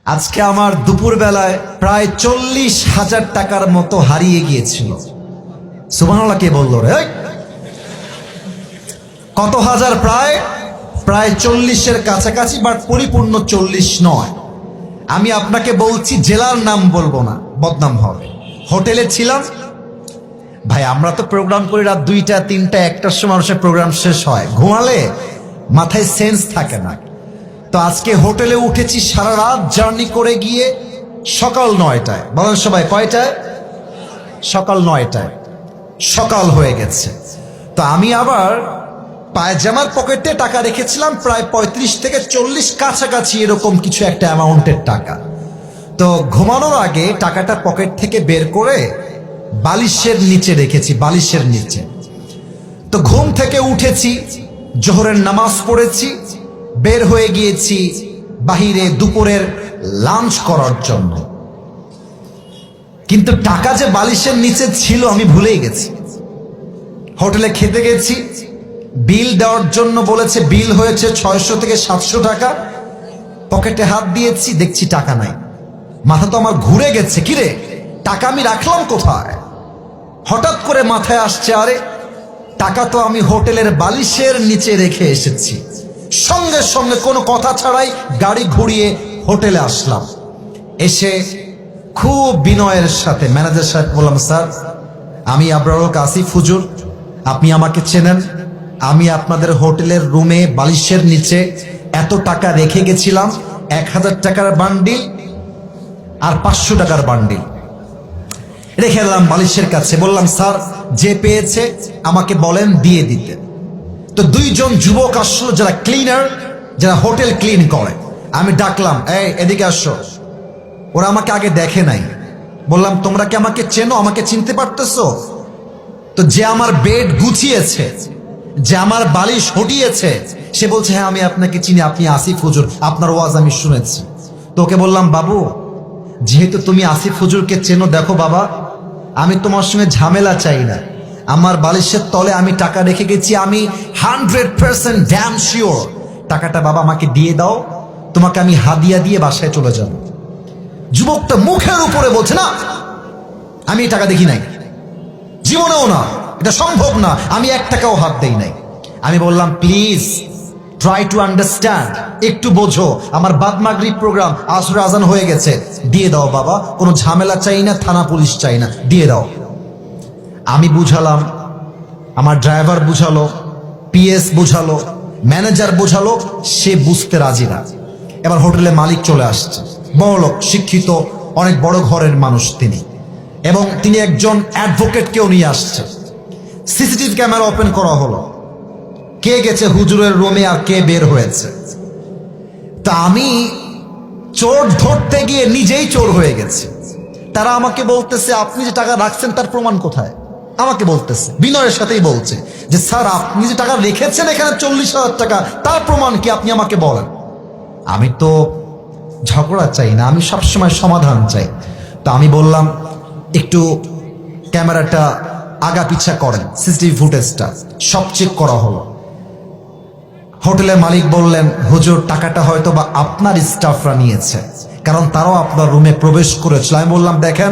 আজকে আমার দুপুর বেলায় প্রায় 40,000 টাকার মতো হারিয়ে গিয়েছিল। সুবহানাল্লাহ কে বললো রে? কত হাজার? প্রায় প্রায় 40-এর কাছাকাছি, বাট পরিপূর্ণ 40 নয়। আমি আপনাকে বলছি, জেলার নাম বলবো না, বদনাম হবে। হোটেলে ছিলাম ভাই, আমরা তো প্রোগ্রাম করি রাত 2টা 3টা 1টার সময় মানুষের প্রোগ্রাম শেষ হয়, ঘুমালে মাথায় সেন্স থাকে না। তো আজকে হোটেলে উঠেছি, সারা রাত জার্নি করে গিয়ে সকাল 9টায়। বলেন সবাই কয়টায়? সকাল 9টায়। সকাল হয়ে গেছে। তো আমি আবার পায়জামার পকেটে টাকা রেখেছিলাম প্রায় 35 থেকে 40 কাছাকাছি, এরকম কিছু একটা অ্যামাউন্টের টাকা। তো ঘুমানোর আগে টাকাটা পকেট থেকে বের করে বালিশের নিচে রেখেছি, বালিশের নিচে। তো ঘুম থেকে উঠেছি, জোহরের নামাজ পড়েছি, বের হয়ে গিয়েছি বাহিরে দুপুরের লাঞ্চ করার জন্য। কিন্তু টাকা যে বালিশের নিচে ছিল আমি ভুলেই গেছি। হোটেলে খেতে গেছি, বিল দেওয়ার জন্য বলেছে, বিল হয়েছে 600 থেকে 700 টাকা। পকেটে হাত দিয়েছি, দেখছি টাকা নাই। মাথা তো আমার ঘুরে গেছে, কিরে টাকা আমি রাখলাম কোথায়? হঠাৎ করে মাথায় আসছে, আরে টাকা তো আমি হোটেলের বালিশের নিচে রেখে এসেছি। সঙ্গে সঙ্গে কোনো কথা ছাড়াই গাড়ি ঘুরিয়ে হোটেলে আসলাম। এসে খুব বিনয়ের সাথে ম্যানেজার সাহেব বললাম, স্যার আমি আবরারুল হক আসিফ হুজুর, আপনি আমাকে চেনেন। আমি আপনাদের হোটেলের রুমে বালিশের নিচে এত টাকা রেখে গেছিলাম, 1000 টাকার বান্ডিল আর 500 টাকার বান্ডিল রেখে এলাম বালিশের কাছে। বললাম, স্যার যে পেয়েছে আমাকে বলেন দিয়ে দিতে। তো 2জন যুবক আসলো, যারা ক্লিনার, যারা হোটেল ক্লিন করে। আমি ডাকলাম, এই এদিকে আসো। ওরা আমাকে আগে দেখে নাই। বললাম, তোমরা কি আমাকে চেনো? আমাকে চিনতে পারতেছো? তো যে আমার বেড গুছিয়েছে, যে আমার বালিশ হটিয়েছে, সে বলছে, হ্যাঁ আমি আপনাকে চিনি, আপনি আসিফ হুজুর, আপনার ওয়াজ আমি শুনেছি। তোকে বললাম, বাবু যেহেতু তুমি আসিফ হুজুরকে চেনো, দেখো বাবা আমি তোমার সঙ্গে ঝামেলা চাই না। আমার বালিশের তলে আমি টাকা রেখে গেছি, আমি 100% ড্যাম শিওর। টাকাটা বাবা আমাকে দিয়ে দাও, তোমাকে আমি হাদিয়া দিয়ে বাসায় চলে যাব। যুবকটা মুখের উপরে বলছে, না আমি টাকা দেখি নাই, জীবনেও না, এটা সম্ভব না, আমি 1 টাকাও হাত দেই নাই। আমি বললাম, প্লিজ ট্রাই টু আন্ডারস্ট্যান্ড, একটু বোঝো, আমার বাদ মাগরিব প্রোগ্রাম, আসর আজান হয়ে গেছে, দিয়ে দাও বাবা, কোনো ঝামেলা চাই না, থানা পুলিশ চাই না, দিয়ে দাও। আমি বুঝালাম, আমার ড্রাইভার বুঝালো, পিএস বুঝালো, ম্যানেজার বুঝালো, সে বুঝতে রাজি না। এবার হোটেলে মালিক চলে আসছে, বড়লোক, শিক্ষিত, অনেক বড় ঘরের মানুষ তিনি, এবং তিনি একজন অ্যাডভোকেটকেও নিয়ে আসছে। সিসিটিভি ক্যামেরা ওপেন করা হলো, কে গেছে হুজুরের রুমে আর কে বের হয়েছে। তা আমি চোর ধরতে গিয়ে নিজেই চোর হয়ে গেছি। তারা আমাকে বলতেছে, আপনি যে টাকা রাখছেন তার প্রমাণ কোথায়? আমাকে বলতেছে, বিনয়ের সাথেই বলছে যে, স্যার আপনি যে টাকা রেখেছেন এখানে 40,000 টাকা, তার প্রমাণ কি আপনি আমাকে বলেন। আমি তো ঝগড়া চাই না, আমি সবসময় সমাধান চাই। তো আমি বললাম, একটু ক্যামেরাটা আগা পিছা করেন, সিসিটিভি ফুটেজটা সব চেক করা হলো। হোটেলের মালিক বললেন, হুজুর টাকাটা হয়তো বা আপনার স্টাফরা নিয়েছে, কারণ তারাও আপনার রুমে প্রবেশ করেছিল। আমি বললাম, দেখেন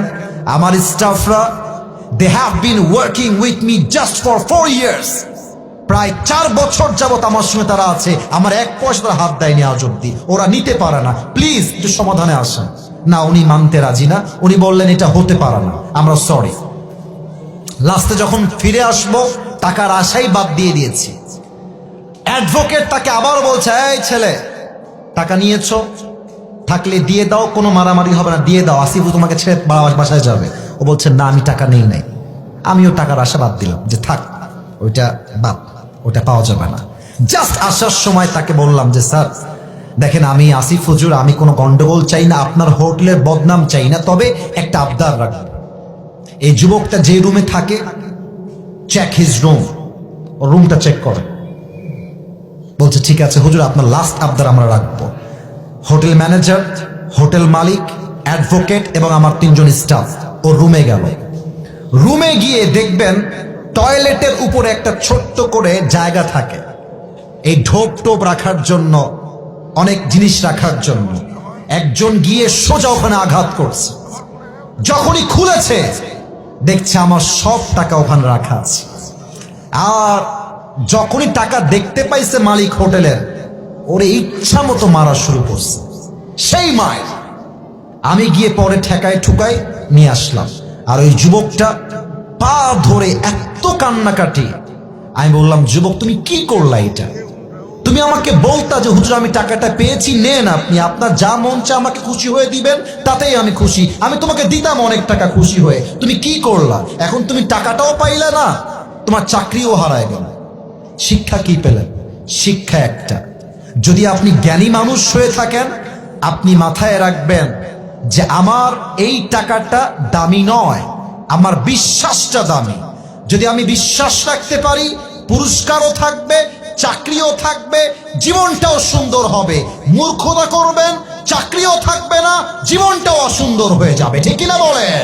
আমার স্টাফরা, they have been working with me just for 4 years, প্রায় 4 বছর যাবত আমার সঙ্গে তারা আছে, আমার 1 পয়সা তারা হাত দেয়নি আজ অব্দি, ওরা নিতে পারে না, প্লিজ একটু সমাধানে আসেন। না, উনি মানতে রাজি না, উনি বললেন এটা হতে পারে না, আমরা সরি। লাস্টে যখন ফিরে আসবো, টাকার আশাই বাদ দিয়ে দিয়েছি। অ্যাডভোকেট তাকে আবার বলছে, এই ছেলে টাকা নিয়েছো, থাকলে দিয়ে দাও, কোনো মারামারি হবে না, দিয়ে দাও, আসিফ তোমাকে ছেড়ে বাসায় যাবে। ও বলছে, না আমি টাকা নেই নাই। আমিও টাকার আশা বাদ দিলাম, যে থাক ওইটা বাদ, ওটা পাওয়া যাবে না। জাস্ট আসার সময় তাকে বললাম যে, স্যার দেখেন আমি আসিফ হুজুর, আমি কোনো গন্ডগোল চাই না, আপনার হোটেলের বদনাম চাই না, তবে একটা আবদার রাখবো, এই যুবকটা যে রুমে থাকে, চেক হিজ রুম, ও রুমটা চেক করে। বলছে, ঠিক আছে হুজুর, আপনার লাস্ট আবদার আমরা রাখবো। হোটেল ম্যানেজার, হোটেল মালিক, অ্যাডভোকেট এবং আমার 3 জন স্টাফ ও রুমে গেল। রুমে গিয়ে দেখবেন টয়লেটের উপরে একটা ছোট্ট করে জায়গা থাকে, এই ঢোপ টোপ রাখার জন্য, অনেক জিনিস রাখার জন্য। একজন গিয়ে সোজা ওখানে আঘাত করছে। যখনই খুলেছে দেখছে আমার সব টাকা ওখানে রাখা আছে। আর যখনই টাকা দেখতে পাইছে মালিক হোটেলের, ওরে ইচ্ছা মতো মারা শুরু করছে। সেই মায় আমি গিয়ে পরে ঠেকায় ঠুকাই নিয়ে আসলাম। আর ওই যুবকটা পা ধরে এত কান্নাকাটি, আমি বললাম, যুবক তুমি কি করলা এটা? তুমি আমাকে বলতা যে হুজুর আমি টাকাটা পেয়েছি, নেন আপনি, আপনার যা মন চায় আমাকে খুশি হয়ে দিবেন, তাতেই আমি খুশি। আমি তোমাকে দিতাম অনেক টাকা খুশি হয়ে, তুমি কি করলা? এখন তুমি টাকাটাও পাইলে না, তোমার চাকরিও হারায় গেল। শিক্ষা কি পেলেন? শিক্ষা একটা, যদি আপনি জ্ঞানী মানুষ হয়ে থাকেন, আপনি মাথায় রাখবেন যে আমার এই টাকাটা দামি নয়, আমার বিশ্বাসটা দামি। যদি আমি বিশ্বাস রাখতে পারি, পুরস্কারও থাকবে, চাকরিও থাকবে, জীবনটাও সুন্দর হবে। মূর্খতা করবেন, চাকরিও থাকবে না, জীবনটাও অসুন্দর হয়ে যাবে। ঠিক কিনা বলেন?